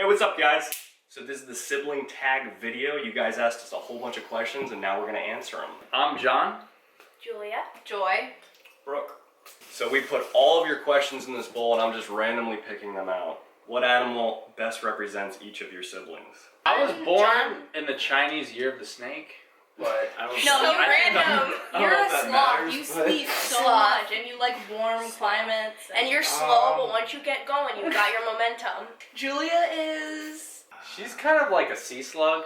Hey, what's up, guys? So this is the sibling tag video. You guys asked us a whole bunch of questions, and now we're gonna answer them. I'm John. Julia. Joy. Brooke. So we put all of your questions in this bowl, and I'm just randomly picking them out. What animal best represents each of your siblings? I was born in the Chinese year of the snake, but I don't No, know. you're random. You're a sloth. You but... sleep so much, and you like warm climates. And you're slow, but once you get going, you got your momentum. Julia is... She's kind of like a sea slug.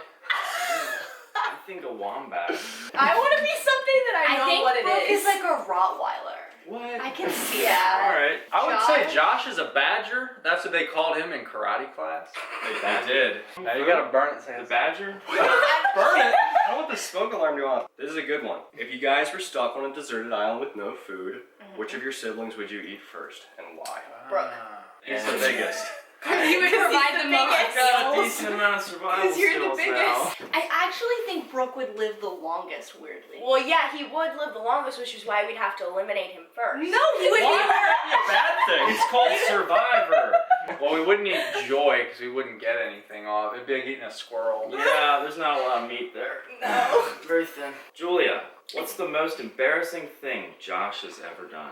I think a wombat. I want to be something that I know think what it Brooke is. is like a Rottweiler. What? I can see that. Alright. I would Josh? say Josh is a badger. That's what they called him in karate class. They did. Now you gotta burn it. The badger? Burn it! I want the smoke alarm to go off. This is a good one. If you guys were stuck on a deserted island with no food, which of your siblings would you eat first, and why? Brooke. He's the biggest. You would provide the most I've got a skills. decent amount of survival Because you're skills the biggest. now. I actually think Brooke would live the longest, weirdly. Well, yeah, he would live the longest, which is why we'd have to eliminate him first. No, he would Why be... would that be a bad thing? It's called Survivor. Well, we wouldn't eat joy because we wouldn't get anything off. It'd be like eating a squirrel. Yeah, there's not a lot of meat there. No. Very thin. Julia, what's the most embarrassing thing Josh has ever done?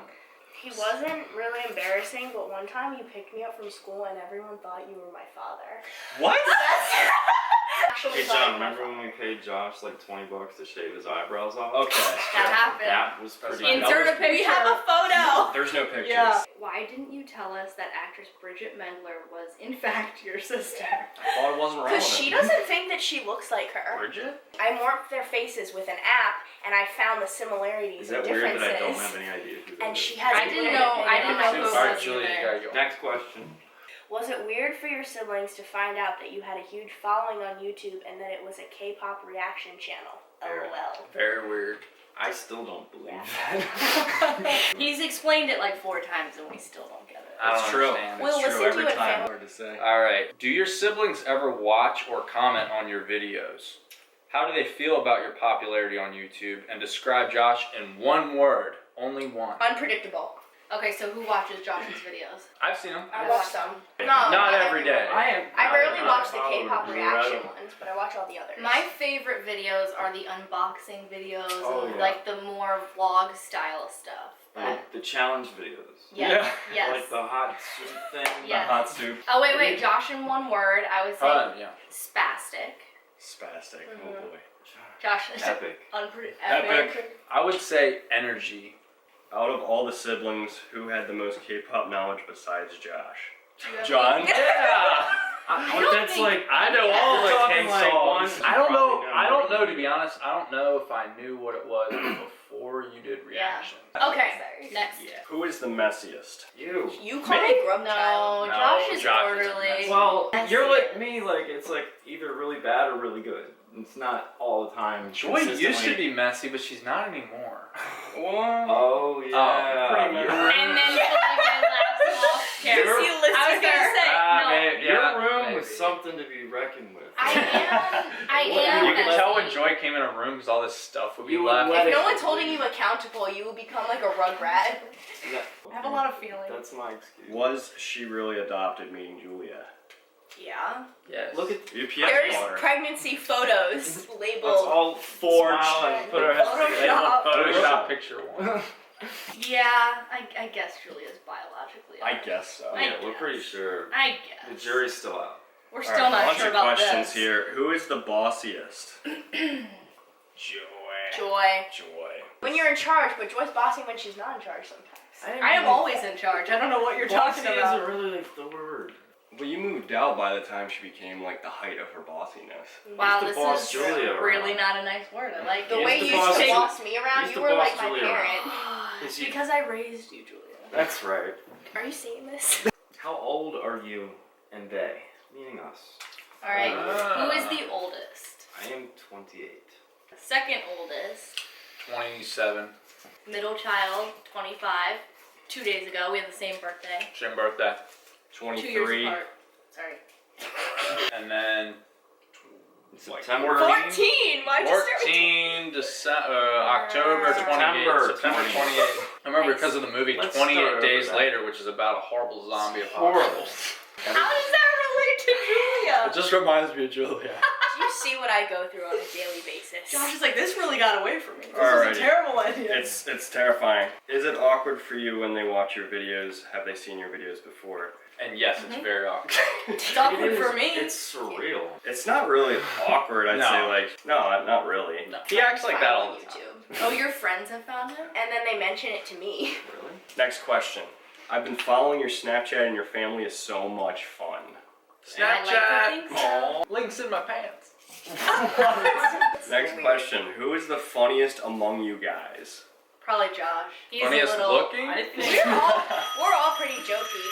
He wasn't really embarrassing, but one time you picked me up from school and everyone thought you were my father. What? Actually, Hey John, remember when we paid Josh like $20 to shave his eyebrows off? Okay. That happened. That was pretty. Insert a picture. We have a photo. There's no pictures. Yeah. Why didn't you tell us that actress Bridget Mendler was, in fact, your sister? I thought it wasn't relevant. because she doesn't think that she looks like her. Bridget? I morphed their faces with an app, and I found the similarities Is that and weird differences. that I don't have any idea who that And is? she has. I didn't know who it Alright, was Julia, you either. gotta go. Next question. Was it weird for your siblings to find out that you had a huge following on YouTube and that it was a K-pop reaction channel? LOL. Very weird. I still don't believe Yeah. that. He's explained it like 4 times and we still don't get it. I It's don't true. understand. We'll It's listen true to every it, time. fam. Hard to say. Alright. Do your siblings ever watch or comment on your videos? How do they feel about your popularity on YouTube? And describe Josh in one word. Only one. Unpredictable. Okay, so who watches Josh's videos? I've seen them. I watch them. No, Not every day. I rarely watch the K-pop Incredible. reaction ones, but I watch all the others. My favorite videos are the unboxing videos Oh, and yeah. like the more vlog style stuff. Like the challenge videos. Yes. Yes. Like the hot soup thing. Yes. Hot soup. Oh wait, Josh in one word, I would say Yeah. spastic. Spastic. Oh Mhm. boy. Josh Epic. Epic. I would say energy. Out of all the siblings, who had the most K-pop knowledge besides Josh? Do you have John? any- Yeah. But don't that's think- like I know all the talking K like songs. one- I don't know. probably I don't know, know. to be honest. I don't know if I knew what it was before you did reaction. Okay, next. Yeah. Who is the messiest? You. You call me grub No, child. Josh is Josh is orderly. messy. Well, Messy. you're like me. Like it's like either really bad or really good. It's not all the time. Joy used to consistently. be messy, but she's not anymore. Oh yeah. pretty much. And then Felipe laughs off camera. Your- I was gonna say, no. Maybe, Your yeah, room maybe. was something to be reckoned with. I am. You could messy. tell when Joy came in a room because all this stuff would be You would left. let If no one's holding you accountable, you will become like a rugrat. I have a lot of feelings. That's my excuse. Was she really adopted, meaning Julia? Yeah. Yes. Look at UPS There's water. pregnancy photos let's labeled. all Forged. smile and put our heads Photoshop. together. Photoshop picture one. Yeah, I guess Julia's biologically. I guess so. Yeah, we're pretty sure. I guess. The jury's still out. We're All still right, not bunch sure of about questions this. here. Who is the bossiest? Joy. Joy. Joy. When you're in charge, but Joy's bossing when she's not in charge sometimes. I am always in charge. I don't know what you're talking Bossy about. isn't really like the word. But you moved out by the time she became like the height of her bossiness. Wow, Used to this boss is Julia really around. not a nice word. I like The it. way to you used boss to Ju- boss me around, used you to were boss like my Julia parent. It's because I raised you, Julia. That's right. Are you seeing this? How old are you and they? Meaning us. All right, Ah. who is the oldest? I am 28. Second oldest. 27. Middle child, 25. 2 days ago, we had the same birthday. Same birthday. 2 years 23. apart. Sorry. And then September. 14! Why'd you start with 14 October 28. September September 28. 28. I remember because of the movie Let's 28 start Days over that. Later, which is about a horrible zombie Horrible. apocalypse. How does that relate to Julia? just reminds me of Julia. You see what I go through on a daily basis. Josh is like, this really got away from me. This was Alrighty. a terrible idea. It's terrifying. Is it awkward for you when they watch your videos? Have they seen your videos before? And yes, it's very awkward. It's awkward It is- for me. It's surreal. It's not really awkward, I'd No. say, like, no, not really. No. He acts like that Fine all on the time. YouTube. Oh, your friends have found him? And then they mention it to me. Really? Next question. I've been following your Snapchat and your family is so much fun. And I like to Snapchat. think so. Aw. Links in my pants. Next question. Who is the funniest among you guys? Probably Josh. He's Funniest a little. looking? We're all pretty jokey.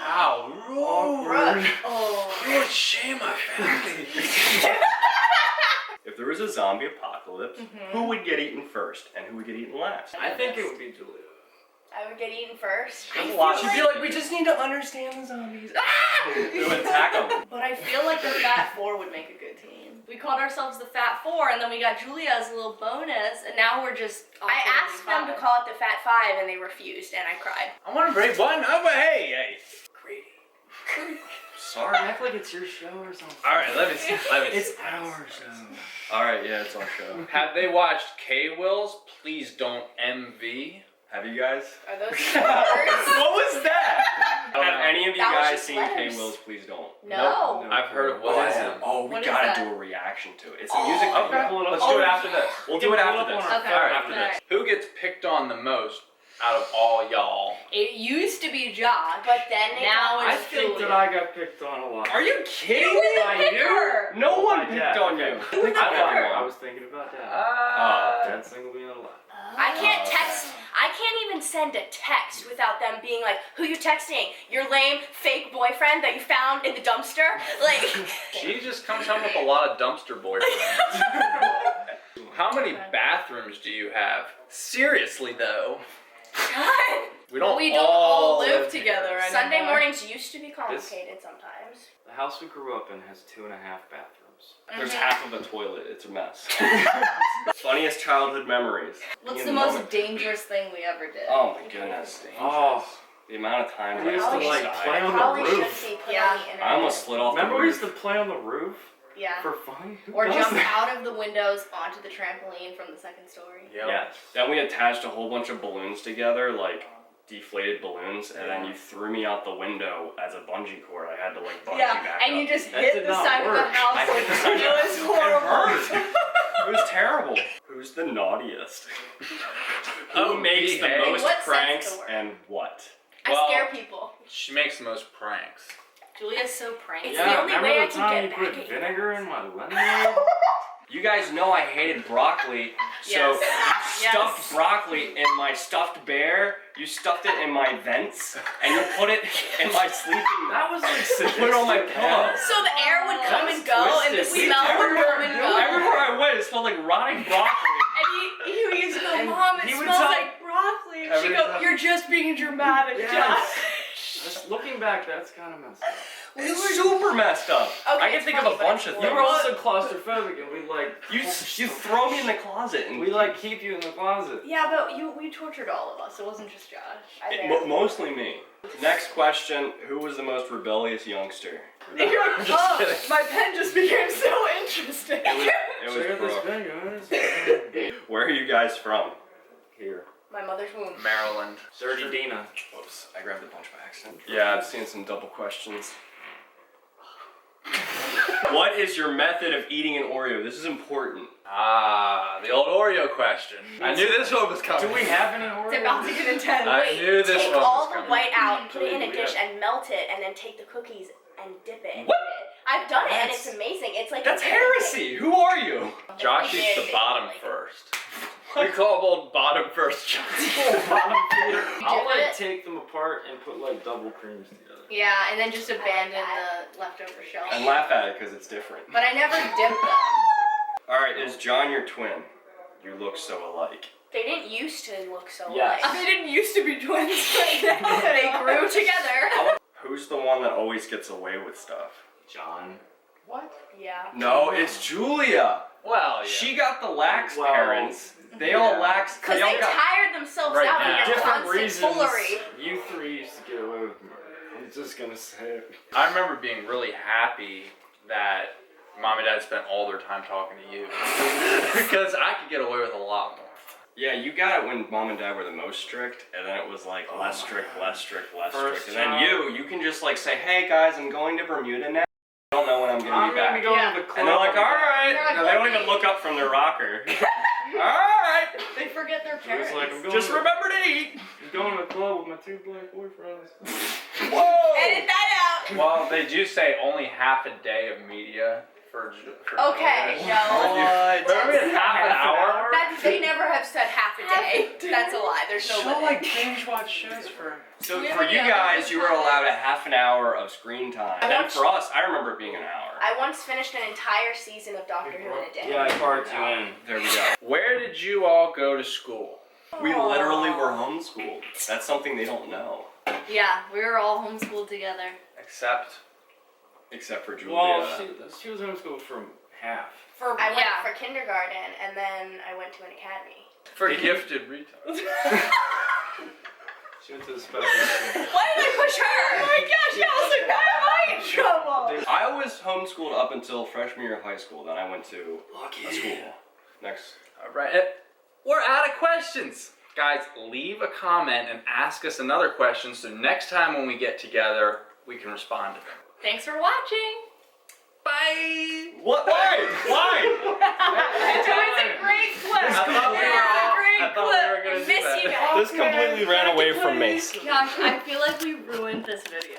How rude. Oh. You would shame my family. If there was a zombie apocalypse, who would get eaten first and who would get eaten last? I think it would be Julia. I would get eaten first. She'd be like, we just need to understand the zombies. Who would attack them? But I feel like the Fat Four would make a good team. We called ourselves the Fat Four, and then we got Julia as a little bonus, and now we're just. I asked them to call it the Fat Five and they refused and I cried. I want to break one. Oh, but hey. Greedy. Sorry. Act like it's your show or something. All right, let me see. It's our show. Alright, yeah, it's our show. Have they watched K-Wills? Please don't MV. Have you guys? Are those words? What was that? Have any of you That was guys just seen letters. K-Wills? Please don't. No. I've heard of What what is is it? it? Oh, we What is gotta that? do a reaction to it. It's a music Okay, video. let's do it after this. We'll do it after this. Okay. All right, after this. Who gets picked on the most out of all y'all? It used to be Josh, But then it now got- I it's think Julia. that I got picked on a lot. Are you kidding You me? didn't By pick you? her. No one My picked dad. on you. Okay. Think I about I one. was thinking about that. Uh, Dad's single being alive. I can't text. I can't even send a text without them being like, "Who you texting? Your lame fake boyfriend that you found in the dumpster?" Like, She just comes home with a lot of dumpster boyfriends. How many bathrooms do you have? Seriously though. We don't, We don't all live together anymore. Sunday mornings used to be complicated sometimes. The house we grew up in has 2.5 bathrooms. There's half of a toilet. It's a mess. Funniest childhood memories. What's In the most moment. dangerous thing we ever did? Oh my goodness. Oh, The amount of times we I used to Probably like should- play on the Probably roof. should be put Yeah. on the internet. I almost slid off Remember the we roof. used to play on the roof Yeah. for fun? Who Or does jump that? out of the windows onto the trampoline from the second story. Yep. Yes. Then we attached a whole bunch of balloons together, like deflated balloons, and then you threw me out the window as a bungee cord. I had to like bungee back and up. you just That hit did the not side of the work. house. I hit the side of the It was house. It horrible. hurt. It was terrible. Who's the naughtiest? Oh, Who makes the behave. most What sets pranks the word? and what? Well- I scare people. She makes the most pranks. Julia's so pranky. It's the Yeah, only remember way I the can time get you back put at you. vinegar in my lemonade? You guys know I hated broccoli, so Yes. you stuffed broccoli in my stuffed bear. You stuffed it in my vents, and you put it in my sleeping. That was like Put it on my pillow. So the air would come and go, and the twisted. smell would come and go. Everywhere I went, it smelled like rotting broccoli. And he used to go, And Mom, it he would smells tell- like broccoli. And Every she'd go, time- you're just being dramatic, Yes. Josh. Just looking back, that's kind of messed up. We were super messed up. Okay, I can it's think of funny, a but bunch it's of You things. were also claustrophobic, and we like You throw me in the closet and we like keep you in the closet. Yeah, but we tortured all of us. It wasn't just Josh. Mostly me. Next question: who was the most rebellious youngster? And you're like, oh, my pen just became so interesting. It Check was out this Brooke. thing, guys. Where are you guys from? Here. My mother's womb. Maryland. Dirty Dina. Whoops, I grabbed a bunch by accident. Yeah, I've seen some double questions. What is your method of eating an Oreo? This is important. Ah, the old Oreo question. I knew this one was coming. Do we have an Oreo? It's about to get intense. I knew this Take one all was the coming. white out, put it in a Julie, dish, yeah. and melt it, and then take the cookies and dip it. And What? eat it. I've done it, and That's- it's amazing. It's like That's a heresy. Who are you? Josh eats the bottom first. We call old bottom first Josh. I'll dip like it? take them apart and put like double creams together. Yeah, and then just abandon the leftover shell. And laugh at it because it's different. But I never dipped them. All right, is John your twin? You look so alike. They didn't used to look so Yes. alike. They didn't used to be twins, but now They grew together. Who's the one that always gets away with stuff? John. What? Yeah. No, it's Julia. Well, yeah. She got the lax Well, parents. They all yeah. lax. Because They all they got. tired themselves Right out now. with your Different constant reasons. foolery. You three used to get away with murder. He's just gonna say it. I remember being really happy that mom and dad spent all their time talking to you because I could get away with a lot more. Yeah, you got it when mom and dad were the most strict, and then it was like less strict, less strict, less First strict. And then job. you can just like say, hey guys, I'm going to Bermuda now. I don't know when I'm gonna be back. going Yeah. to the club. And they're like, alright. They're like, No, they don't "Okay." even look up from their rocker. Alright. They forget their He parents. was like, I'm going Just to, remember to eat. I'm going to the club with my 2 black boyfriends. Whoa! Edit that out. Well, they do say only half a day of media for Okay, Julius. no. What? Remember we had half an hour? They never have said half a day. That's a lie. There's no She'll limit. like binge watch shows for. So We for have you any guys, other you were allowed a half an hour of screen time. And then once- for us, I remember it being an hour. I once finished an entire season of Doctor Who in a day. Yeah, I parked you in. There we go. Where did you all go to school? We literally were homeschooled. That's something they don't know. Yeah, we were all homeschooled together. Except. Except for Julia. Well, she was homeschooled from half. I went for kindergarten, and then I went to an academy. For gifted retards. She went to the special school. Why did I push her? Oh my gosh, yeah, I was like, why am I in trouble? I was homeschooled up until freshman year of high school. Then I went to a school. Next. Alright, we're out of questions. Guys, leave a comment and ask us another question so next time when we get together, we can respond to them. Thanks for watching. Bye! What? Why? Why? It was a great clip. I thought we were all- I thought we were gonna I do miss that. you guys. This completely ran away from me. Gosh, I feel like we ruined this video.